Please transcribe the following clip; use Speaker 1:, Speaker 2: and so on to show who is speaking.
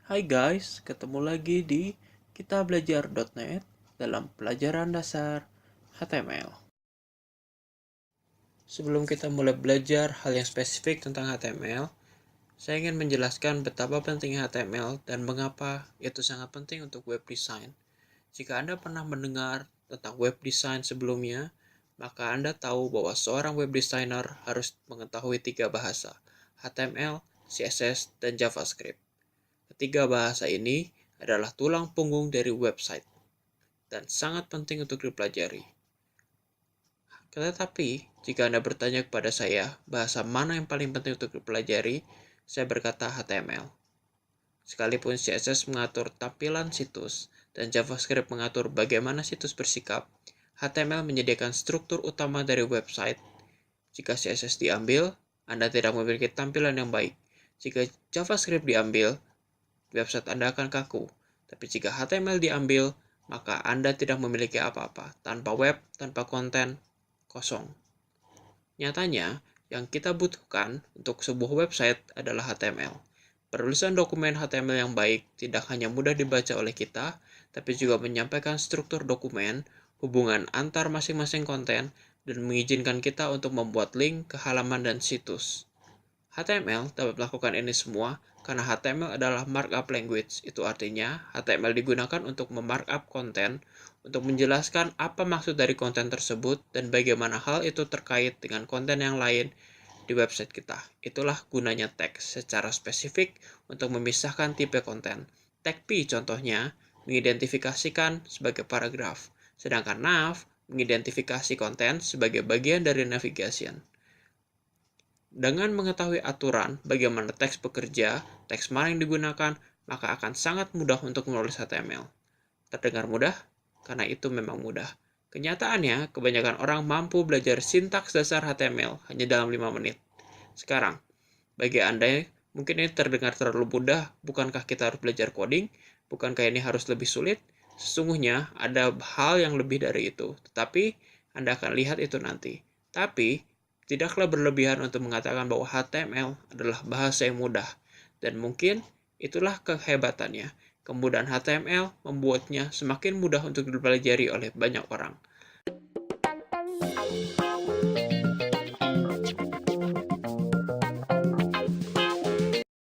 Speaker 1: Hai guys, ketemu lagi di kitabelajar.net dalam pelajaran dasar HTML. Sebelum kita mulai belajar hal yang spesifik tentang HTML, saya ingin menjelaskan betapa pentingnya HTML dan mengapa itu sangat penting untuk web design. Jika Anda pernah mendengar tentang web design sebelumnya, maka Anda tahu bahwa seorang web designer harus mengetahui 3 bahasa, HTML, CSS, dan JavaScript. Ketiga bahasa ini adalah tulang punggung dari website dan sangat penting untuk dipelajari. Tetapi, jika Anda bertanya kepada saya, bahasa mana yang paling penting untuk dipelajari, saya berkata HTML. Sekalipun CSS mengatur tampilan situs dan JavaScript mengatur bagaimana situs bersikap, HTML menyediakan struktur utama dari website. Jika CSS diambil, Anda tidak memiliki tampilan yang baik. Jika JavaScript diambil, website Anda akan kaku. Tapi jika HTML diambil, maka Anda tidak memiliki apa-apa. Tanpa web, tanpa konten, kosong. Nyatanya, yang kita butuhkan untuk sebuah website adalah HTML. Penulisan dokumen HTML yang baik tidak hanya mudah dibaca oleh kita, tapi juga menyampaikan struktur dokumen, hubungan antar masing-masing konten, dan mengizinkan kita untuk membuat link ke halaman dan situs. HTML dapat melakukan ini semua karena HTML adalah markup language. Itu artinya HTML digunakan untuk memarkup konten, untuk menjelaskan apa maksud dari konten tersebut dan bagaimana hal itu terkait dengan konten yang lain di website kita. Itulah gunanya teks secara spesifik untuk memisahkan tipe konten. Tag P contohnya mengidentifikasikan sebagai paragraf, sedangkan nav mengidentifikasi konten sebagai bagian dari navigation. Dengan mengetahui aturan bagaimana teks bekerja, teks mana yang digunakan, maka akan sangat mudah untuk menulis HTML. Terdengar mudah? Karena itu memang mudah. Kenyataannya, kebanyakan orang mampu belajar sintaks dasar HTML hanya dalam 5 menit. Sekarang, bagi Anda, mungkin ini terdengar terlalu mudah, bukankah kita harus belajar coding? Bukankah ini harus lebih sulit? Sesungguhnya ada hal yang lebih dari itu, tetapi Anda akan lihat itu nanti. Tapi, tidaklah berlebihan untuk mengatakan bahwa HTML adalah bahasa yang mudah, dan mungkin itulah kehebatannya. Kemudahan HTML membuatnya semakin mudah untuk dipelajari oleh banyak orang.